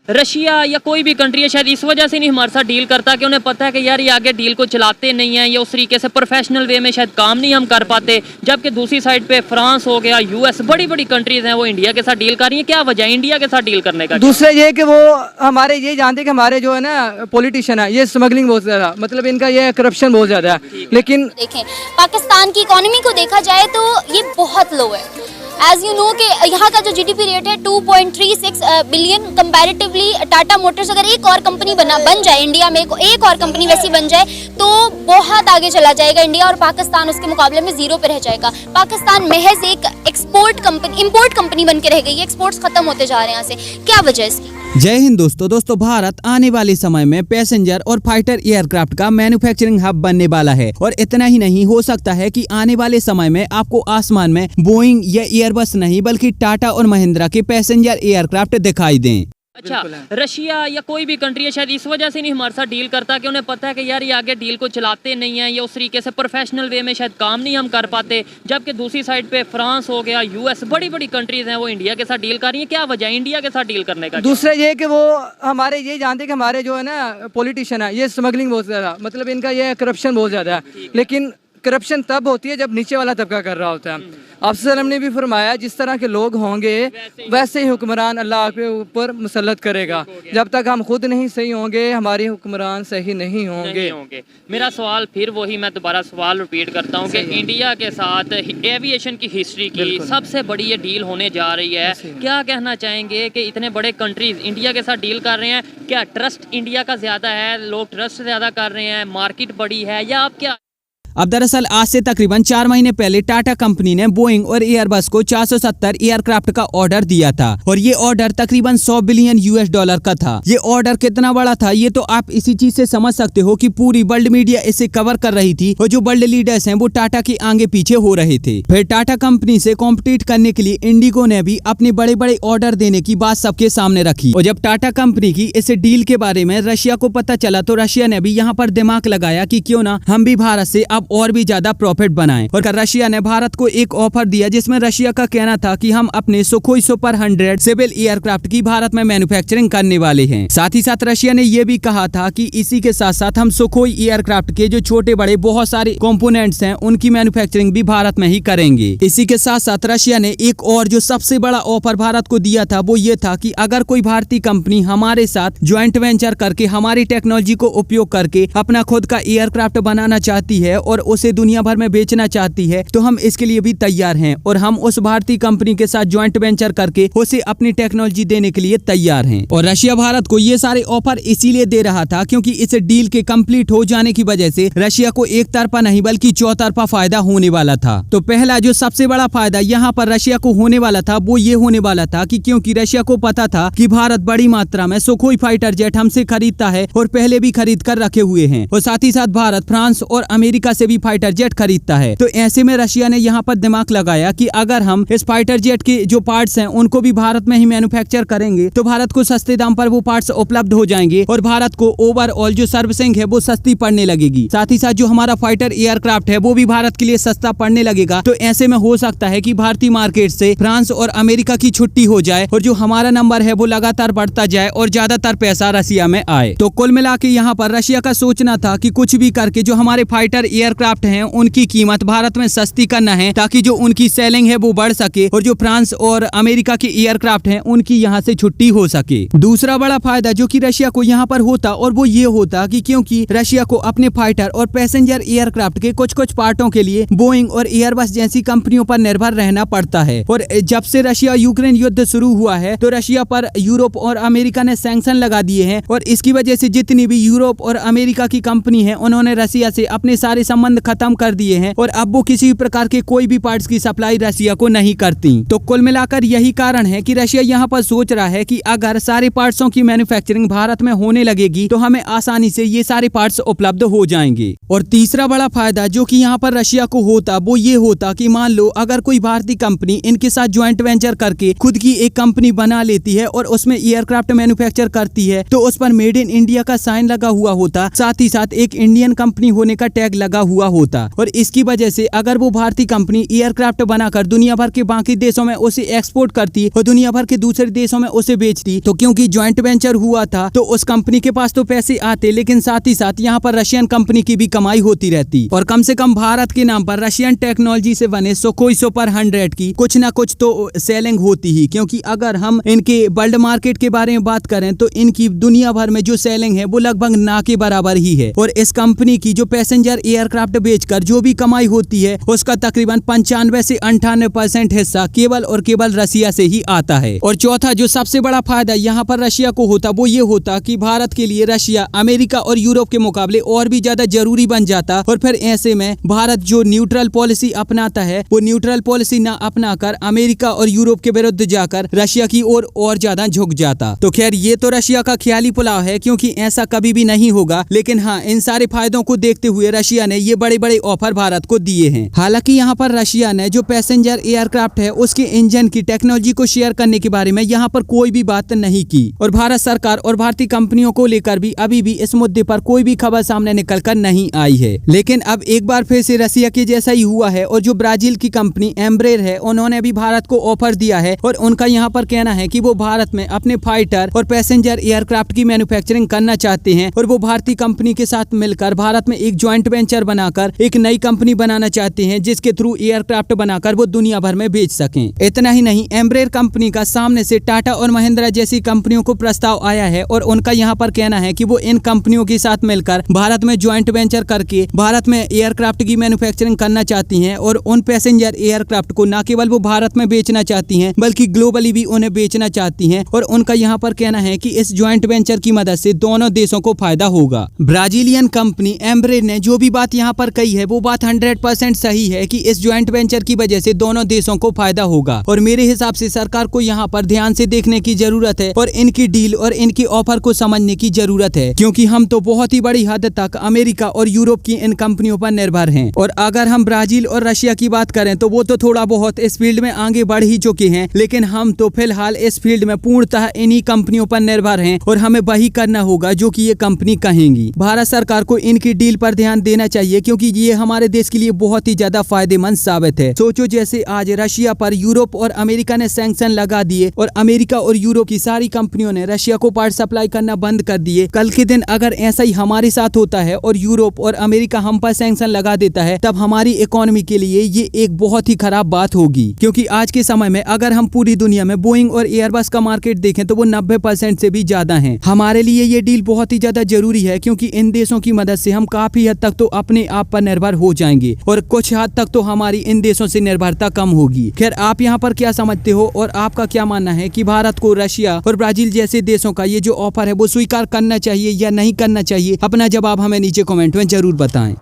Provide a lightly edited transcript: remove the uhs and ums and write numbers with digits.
Russia या कोई भी कंट्री है शायद इस वजह से नहीं हमारे साथ डील करता कि उन्हें पता है कि यार ये आगे डील को चलाते नहीं हैं या उस तरीके से प्रोफेशनल वे में शायद काम नहीं हम कर पाते। जबकि दूसरी साइड पे फ्रांस हो गया, यूएस, बड़ी बड़ी कंट्रीज हैं वो इंडिया के साथ डील कर रही हैं। क्या वजह है इंडिया के साथ डील करने का? दूसरा ये कि वो हमारे ये जानते हैं कि हमारे जो है ना पॉलिटिशियन है ये स्मगलिंग बहुत ज़्यादा, मतलब इनका ये करप्शन बहुत ज़्यादा है। लेकिन देखें पाकिस्तान की इकोनॉमी को देखा जाए तो ये बहुत लो है। एज यू नो कि यहाँ का जो जीडीपी रेट है 2.36 बिलियन, कंपैरेटिवली टाटा मोटर्स अगर एक और कंपनी बन जाए इंडिया में, एक और कंपनी वैसी बन जाए तो बहुत आगे चला जाएगा इंडिया, और पाकिस्तान उसके मुकाबले में जीरो पे रह जाएगा। पाकिस्तान महज एक इंपोर्ट कंपनी बन के रह गई है। एक्सपोर्ट्स खत्म होते जा रहे हैं यहाँ से। क्या वजह है इसकी? जय हिंद दोस्तों भारत आने वाले समय में पैसेंजर और फाइटर एयरक्राफ्ट का मैन्युफैक्चरिंग हब बनने वाला है। और इतना ही नहीं, हो सकता है कि आने वाले समय में आपको आसमान में बोइंग या एयरबस नहीं बल्कि टाटा और महिंद्रा के पैसेंजर एयरक्राफ्ट दिखाई दें। अच्छा, रशिया या कोई भी कंट्री है शायद इस वजह से नहीं हमारे साथ डील करता कि उन्हें पता है कि यार ये आगे डील को चलाते नहीं हैं या उस तरीके से प्रोफेशनल वे में शायद काम नहीं हम कर पाते। जबकि दूसरी साइड पे फ्रांस हो गया, यूएस, बड़ी बड़ी कंट्रीज हैं वो इंडिया के साथ डील कर रही हैं। क्या वजह है इंडिया के साथ डील करने का? दूसरा ये कि वो हमारे ये जानते हैं कि हमारे जो है ना पॉलिटिशियन है ये स्मगलिंग बहुत ज़्यादा, मतलब इनका ये करप्शन बहुत ज़्यादा है। लेकिन करप्शन तब होती है जब नीचे वाला तबका कर रहा होता है। अफसर ने भी फरमाया जिस तरह के लोग होंगे वैसे ही हुक्मरान अल्लाह के ऊपर मुसल्लत करेगा। जब तक हम खुद नहीं सही होंगे हमारे हुक्मरान सही नहीं होंगे। मेरा सवाल फिर वही, मैं दोबारा सवाल रिपीट करता हूँ कि इंडिया के साथ एविएशन की हिस्ट्री की सबसे बड़ी ये डील होने जा रही है। क्या कहना चाहेंगे कि इतने बड़े कंट्रीज इंडिया के साथ डील कर रहे हैं, क्या ट्रस्ट इंडिया का ज़्यादा है, लोग ट्रस्ट ज़्यादा कर रहे हैं, मार्केट बड़ी है, या आप क्या? अब दरअसल आज से तकरीबन 4 महीने पहले टाटा कंपनी ने बोइंग और एयरबस को 470 एयरक्राफ्ट का ऑर्डर दिया था और ये ऑर्डर तकरीबन 100 बिलियन US डॉलर का था। ये ऑर्डर कितना बड़ा था ये तो आप इसी चीज से समझ सकते हो कि पूरी वर्ल्ड मीडिया इसे कवर कर रही थी और जो वर्ल्ड लीडर्स हैं वो टाटा के आगे पीछे हो रहे थे। फिर टाटा कंपनी से कॉम्पिटिट करने के लिए इंडिगो ने भी अपने बड़े बड़े ऑर्डर देने की बात सबके सामने रखी। और जब टाटा कंपनी की इस डील के बारे में रशिया को पता चला तो रशिया ने भी यहाँ पर दिमाग लगाया कि क्यों ना हम भी भारत से अब और भी ज्यादा प्रॉफिट बनाएं। और रशिया ने भारत को एक ऑफर दिया जिसमें रशिया का कहना था कि हम अपने सुखोई सुपर 100 सिविल एयरक्राफ्ट की भारत में मैन्युफैक्चरिंग करने वाले हैं। साथ ही साथ रशिया ने यह भी कहा था कि इसी के साथ साथ हम सुखोई एयरक्राफ्ट के जो छोटे बड़े बहुत सारे कंपोनेंट्स हैं उनकी मैन्युफैक्चरिंग भी भारत में ही करेंगे। इसी के साथ साथ रशिया ने एक और जो सबसे बड़ा ऑफर भारत को दिया था वो ये था कि अगर कोई भारतीय कंपनी हमारे साथ ज्वाइंट वेंचर करके हमारी टेक्नोलॉजी को उपयोग करके अपना खुद का एयरक्राफ्ट बनाना चाहती है और उसे दुनिया भर में बेचना चाहती है तो हम इसके लिए भी तैयार हैं और हम उस भारतीय कंपनी के साथ ज्वाइंट वेंचर करके उसे अपनी टेक्नोलॉजी देने के लिए तैयार हैं। और रशिया भारत को ये सारे ऑफर इसीलिए दे रहा था क्योंकि इस डील के कंप्लीट हो जाने की वजह से रशिया को एक तरफा नहीं बल्कि चौतरफा फायदा होने वाला था। तो पहला जो सबसे बड़ा फायदा यहाँ पर रशिया को होने वाला था वो ये होने वाला था कि क्योंकि रशिया को पता था कि भारत बड़ी मात्रा में सुखोई फाइटर जेट हमसे खरीदता है और पहले भी खरीद कर रखे हुए हैं और साथ ही साथ भारत फ्रांस और अमेरिका से भी फाइटर जेट खरीदता है। तो ऐसे में रशिया ने यहाँ पर दिमाग लगाया कि अगर हम इस फाइटर जेट के जो पार्ट्स हैं उनको भी भारत में ही मैन्युफैक्चर करेंगे तो भारत को सस्ते दाम पर वो पार्ट्स उपलब्ध हो जाएंगे और भारत को ओवरऑल जो सर्विसिंग है वो सस्ती पड़ने लगेगी। साथ ही साथ जो हमारा फाइटर एयरक्राफ्ट है वो भी भारत के लिए सस्ता पड़ने लगेगा। तो ऐसे में हो सकता है कि भारतीय मार्केट से फ्रांस और अमेरिका की छुट्टी हो जाए और जो हमारा नंबर है वो लगातार बढ़ता जाए और ज्यादातर पैसा रशिया में आए। तो कुल मिला के यहाँ पर रशिया का सोचना था कि कुछ भी करके जो हमारे फाइटर एयरक्राफ्ट हैं उनकी कीमत भारत में सस्ती करना है ताकि जो उनकी सेलिंग है वो बढ़ सके और जो फ्रांस और अमेरिका के एयरक्राफ्ट हैं उनकी यहाँ से छुट्टी हो सके। दूसरा बड़ा फायदा जो कि रशिया को यहाँ पर होता और वो ये होता कि क्योंकि रशिया को अपने फाइटर और पैसेंजर एयरक्राफ्ट के कुछ कुछ पार्टों के लिए बोइंग और एयरबस जैसी कंपनियों पर निर्भर रहना पड़ता है। और जब से रशिया यूक्रेन युद्ध शुरू हुआ है तो रशिया पर यूरोप और अमेरिका ने सैंक्शन लगा दिए हैं और इसकी वजह से जितनी भी यूरोप और अमेरिका की कंपनी है उन्होंने रशिया से अपने सारे संबंध खत्म कर दिए हैं और अब वो किसी भी प्रकार के कोई भी पार्ट्स की सप्लाई रशिया को नहीं करती। तो कुल मिलाकर यही कारण है कि रशिया यहाँ पर सोच रहा है कि अगर सारे पार्ट्सों की मैन्युफैक्चरिंग भारत में होने लगेगी तो हमें आसानी से ये सारे पार्ट्स उपलब्ध हो जाएंगे। और तीसरा बड़ा फायदा जो कि यहाँ पर रशिया को होता वो ये होता कि मान लो अगर कोई भारतीय कंपनी इनके साथ ज्वाइंट वेंचर करके खुद की एक कंपनी बना लेती है और उसमें एयरक्राफ्ट मैन्युफैक्चर करती है तो उस पर मेड इन इंडिया का साइन लगा हुआ होता, साथ ही साथ एक इंडियन कंपनी होने का टैग लगा हुआ होता, और इसकी वजह से अगर वो भारतीय कंपनी एयरक्राफ्ट बनाकर दुनिया भर के बाकी देशों में उसे एक्सपोर्ट करती और दुनिया भर के दूसरे देशों में उसे बेचती, तो क्योंकि ज्वाइंट वेंचर हुआ था तो उस कंपनी के पास तो पैसे आते, लेकिन साथ ही साथ यहाँ पर रशियन कंपनी की भी कमाई होती रहती, और कम से कम भारत के नाम पर रशियन टेक्नोलॉजी से बने सुखोई सुपर 100 की कुछ ना कुछ तो सेलिंग होती ही। क्योंकि अगर हम इनके वर्ल्ड मार्केट के बारे में बात करें तो इनकी दुनिया भर में जो सेलिंग है वो लगभग ना के बराबर ही है, और इस कंपनी की जो पैसेंजर एयरक्राफ्ट बेचकर जो भी कमाई होती है उसका तकरीबन 95 से 98% हिस्सा केवल और केवल रशिया से ही आता है। और चौथा जो सबसे बड़ा फायदा यहाँ पर रशिया को होता वो ये होता कि भारत के लिए रशिया अमेरिका और यूरोप के मुकाबले और भी ज्यादा जरूरी बन जाता, और फिर ऐसे में भारत जो न्यूट्रल पॉलिसी अपनाता है वो न्यूट्रल पॉलिसी ना अपनाकर अमेरिका और यूरोप के विरुद्ध जाकर रशिया की ओर और ज्यादा झुक जाता। तो खैर ये तो रशिया का ख्याली पुलाव है, क्योंकि ऐसा कभी भी नहीं होगा, लेकिन हाँ इन सारे फायदों को देखते हुए रशिया ने ये बड़े बड़े ऑफर भारत को दिए हैं। हालांकि यहाँ पर रशिया ने जो पैसेंजर एयरक्राफ्ट है उसके इंजन की टेक्नोलॉजी को शेयर करने के बारे में यहाँ पर कोई भी बात नहीं की, और भारत सरकार और भारतीय कंपनियों को लेकर भी अभी भी इस मुद्दे पर कोई भी खबर सामने निकल कर नहीं आई है। लेकिन अब एक बार फिर से रशिया के जैसा ही हुआ है, और जो ब्राजील की कंपनी एम्ब्रेर है उन्होंने भी भारत को ऑफर दिया है, और उनका यहाँ पर कहना है कि वो भारत में अपने फाइटर और पैसेंजर एयरक्राफ्ट की मैन्युफैक्चरिंग करना चाहते हैं, और वो भारतीय कंपनी के साथ मिलकर भारत में एक ज्वाइंट वेंचर बनाकर एक नई कंपनी बनाना चाहते हैं, जिसके थ्रू एयरक्राफ्ट बनाकर वो दुनिया भर में बेच सकें। इतना ही नहीं, एम्ब्रेर कंपनी का सामने से टाटा और महिंद्रा जैसी कंपनियों को प्रस्ताव आया है, और उनका यहाँ पर कहना है कि वो इन कंपनियों के साथ मिलकर भारत में ज्वाइंट वेंचर करके भारत में एयरक्राफ्ट की मैन्युफैक्चरिंग करना चाहती हैं, और उन पैसेंजर एयरक्राफ्ट को न केवल वो भारत में बेचना चाहती हैं बल्कि ग्लोबली भी उन्हें बेचना चाहती हैं। और उनका यहाँ पर कहना है कि इस ज्वाइंट वेंचर की मदद से दोनों देशों को फायदा होगा। ब्राजीलियन कंपनी एम्ब्रेर ने जो भी बात यहाँ पर कही है वो बात 100% सही है कि इस ज्वाइंट वेंचर की वजह से दोनों देशों को फायदा होगा, और मेरे हिसाब से सरकार को यहाँ पर ध्यान से देखने की जरूरत है और इनकी डील और इनकी ऑफर को समझने की जरूरत है, क्योंकि हम तो बहुत ही बड़ी हद तक अमेरिका और यूरोप की इन कंपनियों पर निर्भर हैं। और अगर हम ब्राजील और रशिया की बात करें तो वो तो थोड़ा बहुत इस फील्ड में आगे बढ़ ही चुके हैं, लेकिन हम तो फिलहाल इस फील्ड में पूर्णतः इन्हीं कंपनियों पर निर्भर हैं, और हमें वही करना होगा जो कि ये कंपनी कहेंगी। भारत सरकार को इनकी डील पर ध्यान देना चाहिए, क्योंकि ये हमारे देश के लिए बहुत ही ज्यादा फायदेमंद साबित है। सोचो जैसे आज रशिया पर यूरोप और अमेरिका ने सैंक्शन लगा दिए और अमेरिका और यूरोप की सारी कंपनियों ने रशिया को पार्ट सप्लाई करना बंद कर दिए, कल के दिन अगर ऐसा ही हमारे साथ होता है और यूरोप और अमेरिका हम पर सैंक्शन लगा देता है, तब हमारी इकोनॉमी के लिए ये एक बहुत ही खराब बात होगी। क्योंकि आज के समय में अगर हम पूरी दुनिया में बोइंग और एयरबस का मार्केट देखें तो वो 90% से भी ज्यादा है। हमारे लिए ये डील बहुत ही ज्यादा जरूरी है, क्योंकि इन देशों की मदद से हम काफी हद तक तो अपने आप पर निर्भर हो जाएंगे, और कुछ हद तक तो हमारी इन देशों से निर्भरता कम होगी। खैर आप यहाँ पर क्या समझते हो, और आपका क्या मानना है कि भारत को रशिया और ब्राजील जैसे देशों का ये जो ऑफर है वो स्वीकार करना चाहिए या नहीं करना चाहिए? अपना जवाब हमें नीचे कमेंट में जरूर बताएं।